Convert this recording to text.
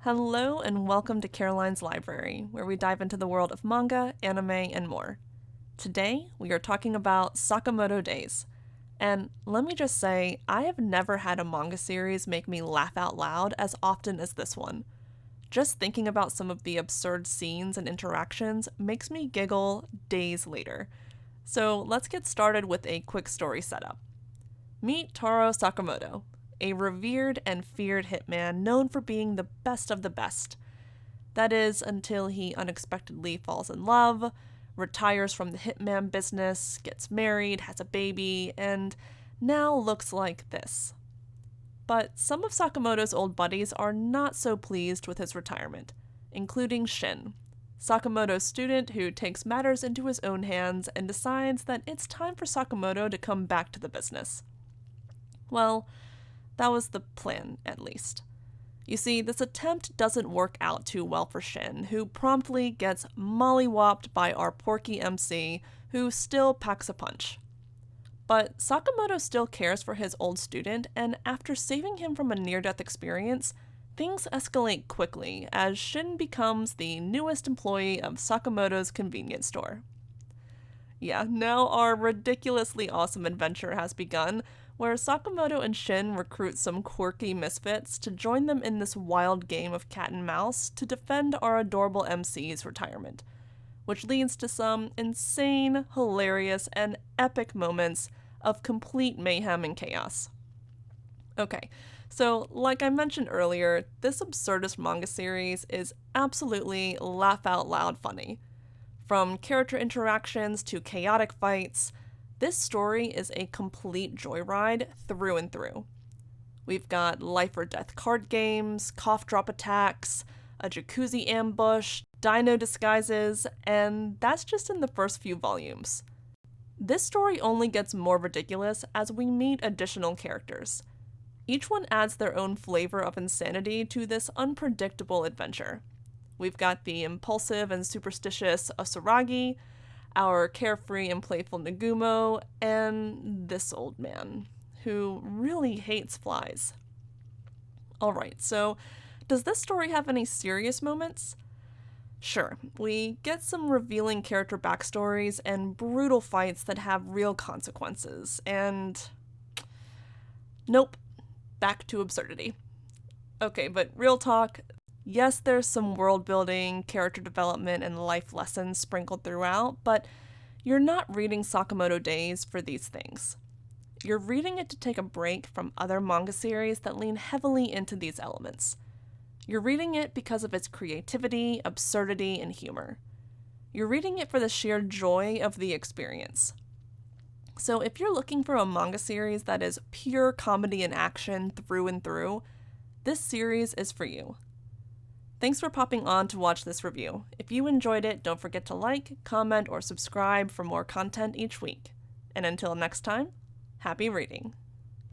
Hello and welcome to Caroline's Library, where we dive into the world of manga, anime, and more. Today, we are talking about Sakamoto Days. And let me just say, I have never had a manga series make me laugh out loud as often as this one. Just thinking about some of the absurd scenes and interactions makes me giggle days later. So let's get started with a quick story setup. Meet Taro Sakamoto, a revered and feared hitman known for being the best of the best. That is, until he unexpectedly falls in love, retires from the hitman business, gets married, has a baby, and now looks like this. But some of Sakamoto's old buddies are not so pleased with his retirement, including Shin, Sakamoto's student who takes matters into his own hands and decides that it's time for Sakamoto to come back to the business. Well, that was the plan, at least. You see, this attempt doesn't work out too well for Shin, who promptly gets mollywopped by our porky MC, who still packs a punch. But Sakamoto still cares for his old student, and after saving him from a near-death experience, things escalate quickly as Shin becomes the newest employee of Sakamoto's convenience store. Yeah, now our ridiculously awesome adventure has begun, where Sakamoto and Shin recruit some quirky misfits to join them in this wild game of cat and mouse to defend our adorable MC's retirement, which leads to some insane, hilarious, and epic moments of complete mayhem and chaos. Okay, so like I mentioned earlier, this absurdist manga series is absolutely laugh out loud funny. From character interactions to chaotic fights, this story is a complete joyride through and through. We've got life or death card games, cough drop attacks, a jacuzzi ambush, dino disguises, and that's just in the first few volumes. This story only gets more ridiculous as we meet additional characters. Each one adds their own flavor of insanity to this unpredictable adventure. We've got the impulsive and superstitious Osuragi, our carefree and playful Nagumo, and this old man, who really hates flies. Alright, so does this story have any serious moments? Sure, we get some revealing character backstories and brutal fights that have real consequences, and nope, back to absurdity. Okay, but real talk, yes, there's some world building, character development, and life lessons sprinkled throughout, but you're not reading Sakamoto Days for these things. You're reading it to take a break from other manga series that lean heavily into these elements. You're reading it because of its creativity, absurdity, and humor. You're reading it for the sheer joy of the experience. So if you're looking for a manga series that is pure comedy and action through and through, this series is for you. Thanks for popping on to watch this review. If you enjoyed it, don't forget to like, comment, or subscribe for more content each week. And until next time, happy reading.